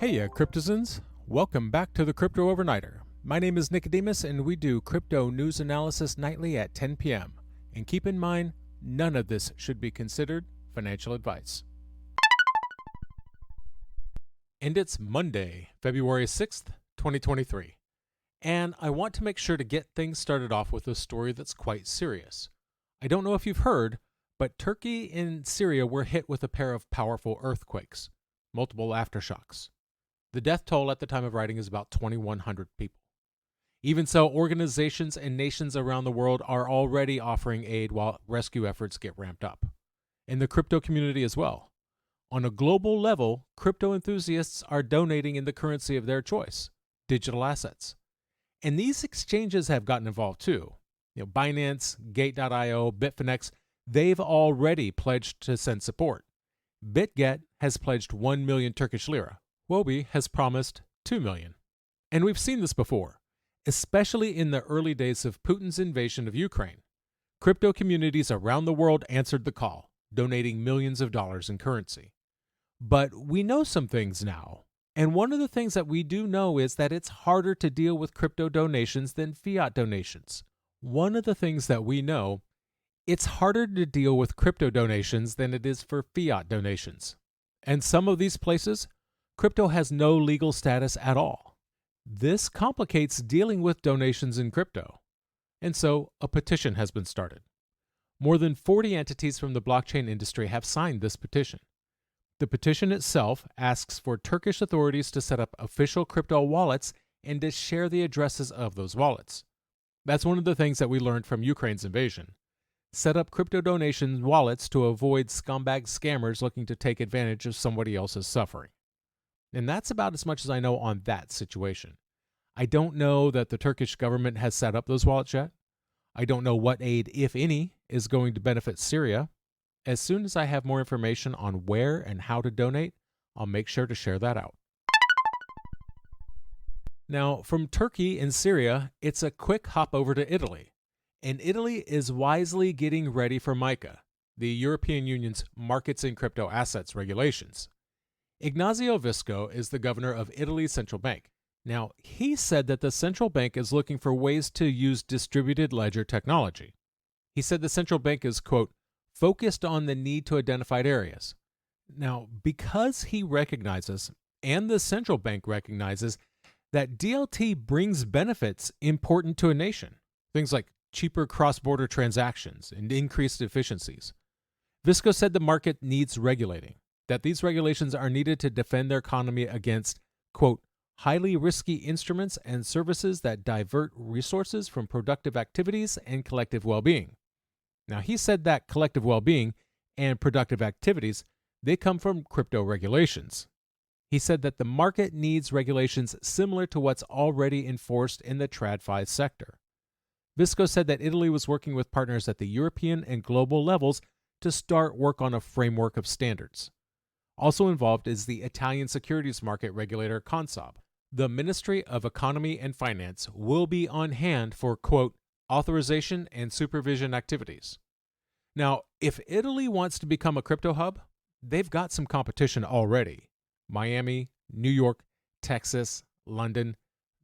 Heya Cryptozens, welcome back to the Crypto Overnighter. My name is Nikodemus and we do crypto news analysis nightly at 10 p.m. And keep in mind, none of this should be considered financial advice. And it's Monday, February 6th, 2023. And I want to make sure to get things started off with a story that's quite serious. I don't know if you've heard, but Turkey and Syria were hit with a pair of powerful earthquakes, multiple aftershocks. The death toll at the time of writing is about 2,100 people. Even so, organizations and nations around the world are already offering aid while rescue efforts get ramped up. And the crypto community as well. On a global level, crypto enthusiasts are donating in the currency of their choice, digital assets. And these exchanges have gotten involved too. Binance, Gate.io, Bitfinex, they've already pledged to send support. BitGet has pledged 1 million Turkish lira. Wobi has promised 2 million. And we've seen this before, especially in the early days of Putin's invasion of Ukraine. Crypto communities around the world answered the call, donating millions of dollars in currency. But we know some things now. And one of the things that we do know is that it's harder to deal with crypto donations than fiat donations. One of the things that we know, it's harder to deal with crypto donations than it is for fiat donations. And some of these places, crypto has no legal status at all. This complicates dealing with donations in crypto. And so a petition has been started. More than 40 entities from the blockchain industry have signed this petition. The petition itself asks for Turkish authorities to set up official crypto wallets and to share the addresses of those wallets. That's one of the things that we learned from Ukraine's invasion. Set up crypto donation wallets to avoid scumbag scammers looking to take advantage of somebody else's suffering. And that's about as much as I know on that situation. I don't know that the Turkish government has set up those wallets yet. I don't know what aid, if any, is going to benefit Syria. As soon as I have more information on where and how to donate, I'll make sure to share that out. Now, from Turkey and Syria, it's a quick hop over to Italy. And Italy is wisely getting ready for MiCA, the European Union's Markets in Crypto Assets regulations. Ignazio Visco is the governor of Italy's central bank. Now, he said that the central bank is looking for ways to use distributed ledger technology. He said the central bank is, quote, focused on the need to identified areas. Now, because he recognizes, and the central bank recognizes, that DLT brings benefits important to a nation, things like cheaper cross-border transactions and increased efficiencies. Visco said the market needs regulating, that these regulations are needed to defend their economy against, quote, highly risky instruments and services that divert resources from productive activities and collective well-being. Now, he said that collective well-being and productive activities, they come from crypto regulations. He said that the market needs regulations similar to what's already enforced in the TradFi sector. Visco said that Italy was working with partners at the European and global levels to start work on a framework of standards. Also involved is the Italian securities market regulator Consob. The Ministry of Economy and Finance will be on hand for, quote, authorization and supervision activities. Now, if Italy wants to become a crypto hub, they've got some competition already. Miami, New York, Texas, London,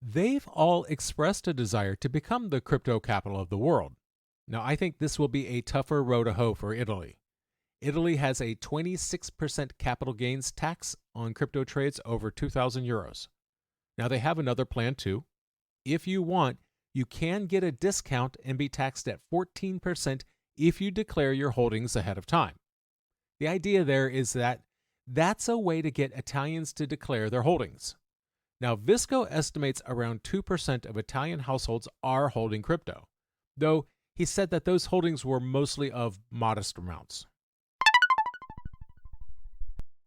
they've all expressed a desire to become the crypto capital of the world. Now, I think this will be a tougher row to hoe for Italy. Italy has a 26% capital gains tax on crypto trades over 2,000 euros. Now, they have another plan too. If you want, you can get a discount and be taxed at 14% if you declare your holdings ahead of time. The idea there is that that's a way to get Italians to declare their holdings. Now, Visco estimates around 2% of Italian households are holding crypto, though he said that those holdings were mostly of modest amounts.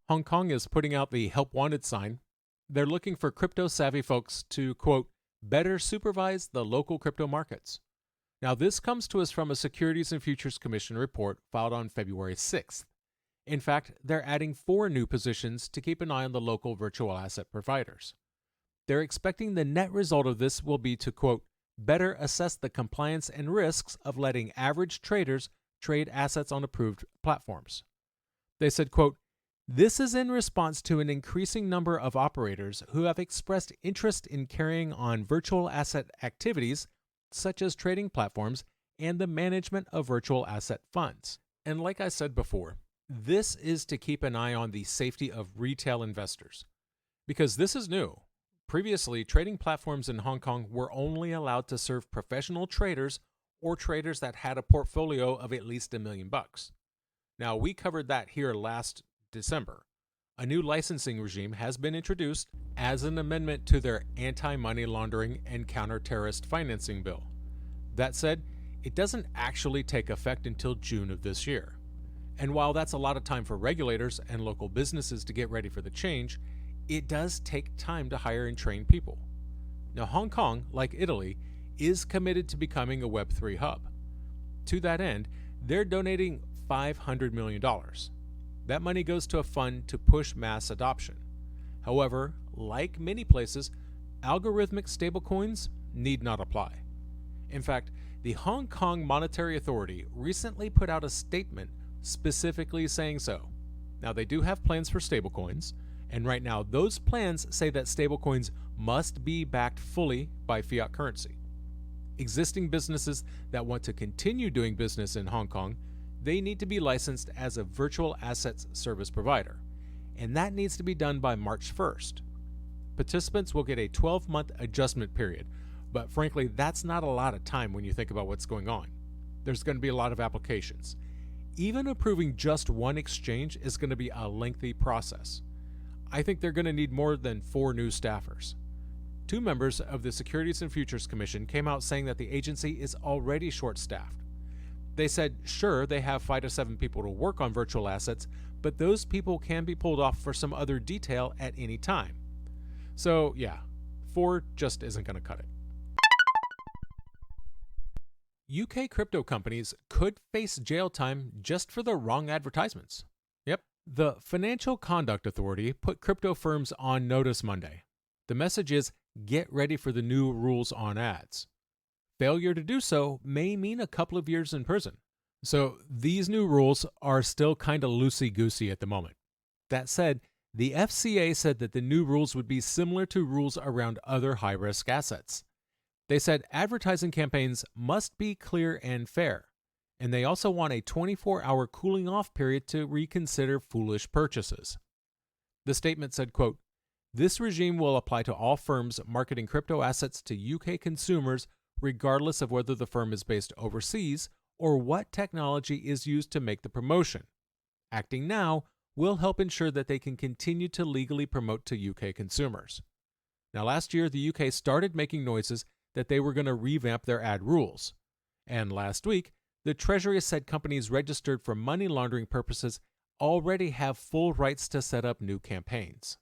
Hong Kong is putting out the Help Wanted sign. They're looking for crypto-savvy folks to, quote, better supervise the local crypto markets. Now, this comes to us from a Securities and Futures Commission report filed on February 6th. In fact, they're adding 4 new positions to keep an eye on the local virtual asset providers. They're expecting the net result of this will be to, quote, better assess the compliance and risks of letting average traders trade assets on approved platforms. They said, quote, This is in response to an increasing number of operators who have expressed interest in carrying on virtual asset activities, such as trading platforms and the management of virtual asset funds. And like I said before, this is to keep an eye on the safety of retail investors, because this is new. Previously, trading platforms in Hong Kong were only allowed to serve professional traders or traders that had a portfolio of at least $1 million. Now, we covered that here last December. A new licensing regime has been introduced as an amendment to their anti-money laundering and counter-terrorist financing bill. That said, it doesn't actually take effect until June of this year. And while that's a lot of time for regulators and local businesses to get ready for the change, it does take time to hire and train people. Now, Hong Kong, like Italy, is committed to becoming a Web3 hub. To that end, they're donating $500 million. That money goes to a fund to push mass adoption. However, like many places, algorithmic stablecoins need not apply. In fact, the Hong Kong Monetary Authority recently put out a statement specifically saying so. Now, they do have plans for stablecoins, and right now those plans say that stablecoins must be backed fully by fiat currency. Existing businesses that want to continue doing business in Hong Kong, they need to be licensed as a virtual assets service provider, and that needs to be done by March 1st. Participants will get a 12-month adjustment period, but frankly, that's not a lot of time when you think about what's going on. There's going to be a lot of applications. Even approving just one exchange is going to be a lengthy process. I think they're going to need more than 4 new staffers. 2 members of the Securities and Futures Commission came out saying that the agency is already short-staffed. They said, sure, they have 5 to 7 people to work on virtual assets, but those people can be pulled off for some other detail at any time. So yeah, 4 just isn't going to cut it. UK crypto companies could face jail time just for the wrong advertisements. Yep, the Financial Conduct Authority put crypto firms on notice Monday. The message is, get ready for the new rules on ads. Failure to do so may mean a couple of years in prison. So these new rules are still kind of loosey-goosey at the moment. That said, the FCA said that the new rules would be similar to rules around other high-risk assets. They said advertising campaigns must be clear and fair, and they also want a 24-hour cooling-off period to reconsider foolish purchases. The statement said, quote, "This regime will apply to all firms marketing crypto assets to UK consumers regardless of whether the firm is based overseas or what technology is used to make the promotion. Acting now will help ensure that they can continue to legally promote to UK consumers." Now, last year, the UK started making noises that they were going to revamp their ad rules. And last week, the Treasury said companies registered for money laundering purposes already have full rights to set up new campaigns.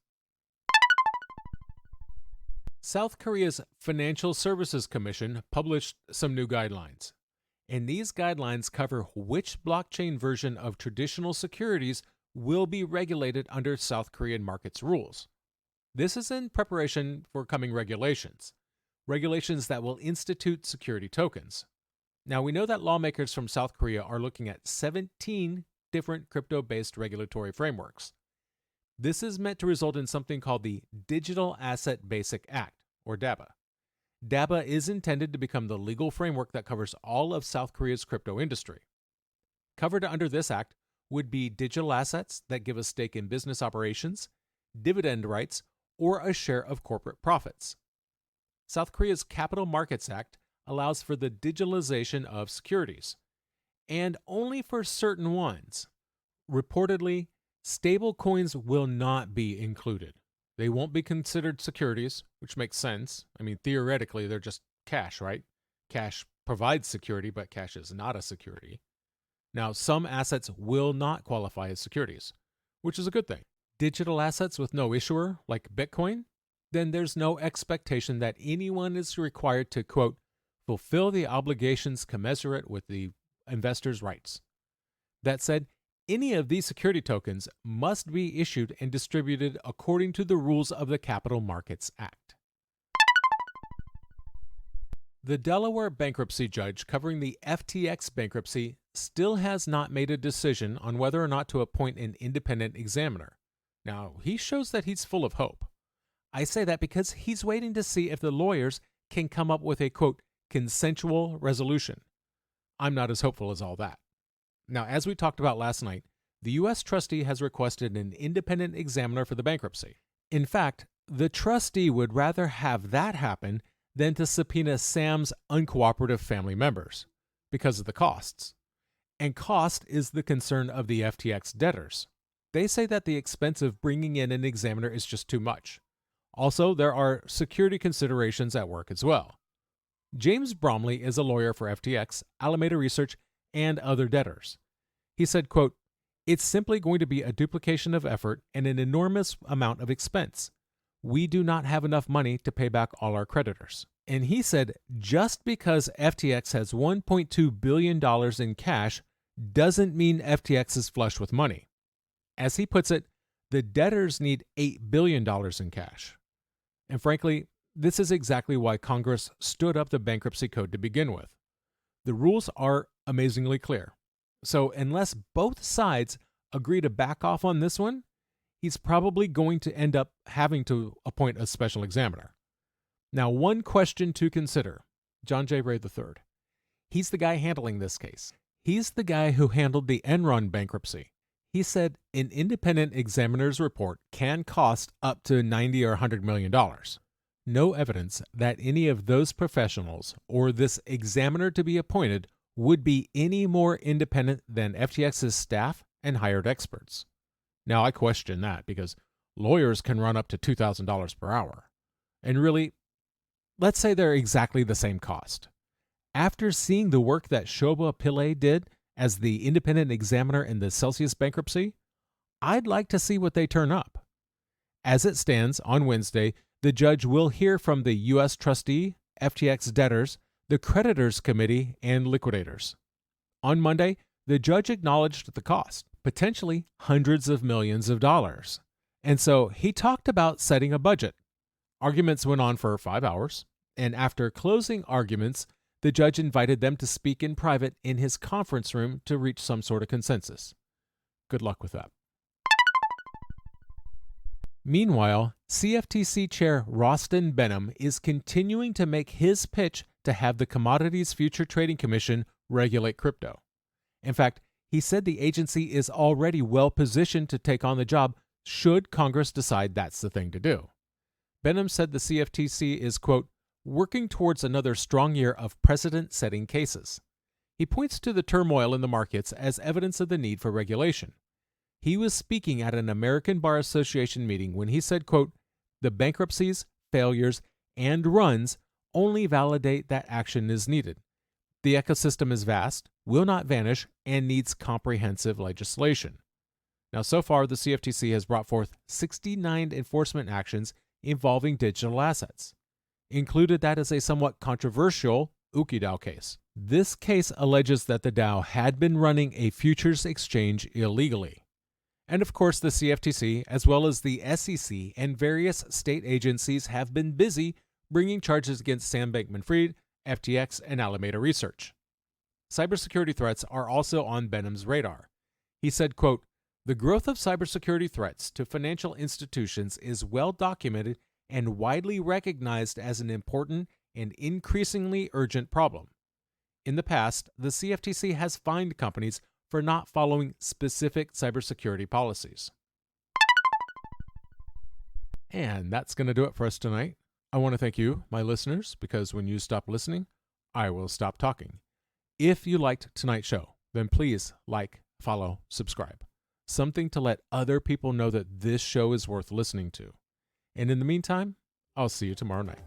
South Korea's Financial Services Commission published some new guidelines. And these guidelines cover which blockchain version of traditional securities will be regulated under South Korean markets rules. This is in preparation for coming regulations that will institute security tokens. Now, we know that lawmakers from South Korea are looking at 17 different crypto-based regulatory frameworks. This is meant to result in something called the Digital Asset Basic Act, or DABA. DABA is intended to become the legal framework that covers all of South Korea's crypto industry. Covered under this act would be digital assets that give a stake in business operations, dividend rights, or a share of corporate profits. South Korea's Capital Markets Act allows for the digitalization of securities, and only for certain ones. Reportedly, stable coins will not be included. They won't be considered securities, which makes sense. I mean, theoretically, they're just cash, right? Cash provides security, but cash is not a security. Now, some assets will not qualify as securities, which is a good thing. Digital assets with no issuer, like Bitcoin, then there's no expectation that anyone is required to, quote, fulfill the obligations commensurate with the investor's rights. That said, any of these security tokens must be issued and distributed according to the rules of the Capital Markets Act. The Delaware bankruptcy judge covering the FTX bankruptcy still has not made a decision on whether or not to appoint an independent examiner. Now, he shows that he's full of hope. I say that because he's waiting to see if the lawyers can come up with a, quote, consensual resolution. I'm not as hopeful as all that. Now, as we talked about last night, the U.S. trustee has requested an independent examiner for the bankruptcy. In fact, the trustee would rather have that happen than to subpoena Sam's uncooperative family members because of the costs. And cost is the concern of the FTX debtors. They say that the expense of bringing in an examiner is just too much. Also, there are security considerations at work as well. James Bromley is a lawyer for FTX, Alameda Research, and other debtors. He said, quote, "It's simply going to be a duplication of effort and an enormous amount of expense. We do not have enough money to pay back all our creditors." And he said, just because FTX has $1.2 billion in cash doesn't mean FTX is flush with money. As he puts it, the debtors need $8 billion in cash. And frankly, this is exactly why Congress stood up the bankruptcy code to begin with. The rules are amazingly clear. So unless both sides agree to back off on this one, he's probably going to end up having to appoint a special examiner. Now, one question to consider. John J. Ray III. He's the guy handling this case. He's the guy who handled the Enron bankruptcy. He said an independent examiner's report can cost up to $90 or $100 million. No evidence that any of those professionals or this examiner to be appointed would be any more independent than FTX's staff and hired experts. Now, I question that because lawyers can run up to $2,000 per hour. And really, let's say they're exactly the same cost. After seeing the work that Shobha Pillai did as the independent examiner in the Celsius bankruptcy, I'd like to see what they turn up. As it stands, on Wednesday, the judge will hear from the U.S. trustee, FTX debtors, the creditors committee, and liquidators. On Monday, the judge acknowledged the cost, potentially hundreds of millions of dollars. And so he talked about setting a budget. Arguments went on for 5 hours, and after closing arguments, the judge invited them to speak in private in his conference room to reach some sort of consensus. Good luck with that. Meanwhile, CFTC Chair Rostin Benham is continuing to make his pitch to have the Commodities Future Trading Commission regulate crypto. In fact, he said the agency is already well positioned to take on the job should Congress decide that's the thing to do. Benham said the CFTC is, quote, working towards another strong year of precedent-setting cases. He points to the turmoil in the markets as evidence of the need for regulation. He was speaking at an American Bar Association meeting when he said, quote, the bankruptcies, failures, and runs only validate that action is needed. The ecosystem is vast, will not vanish, and needs comprehensive legislation. Now, so far, the CFTC has brought forth 69 enforcement actions involving digital assets. Included that is a somewhat controversial UkiDAO case. This case alleges that the DAO had been running a futures exchange illegally. And of course, the CFTC, as well as the SEC and various state agencies, have been busy bringing charges against Sam Bankman-Fried, FTX, and Alameda Research. Cybersecurity threats are also on Benham's radar. He said, quote, the growth of cybersecurity threats to financial institutions is well documented and widely recognized as an important and increasingly urgent problem. In the past, the CFTC has fined companies for not following specific cybersecurity policies. And that's going to do it for us tonight. I want to thank you, my listeners, because when you stop listening, I will stop talking. If you liked tonight's show, then please like, follow, subscribe. Something to let other people know that this show is worth listening to. And in the meantime, I'll see you tomorrow night.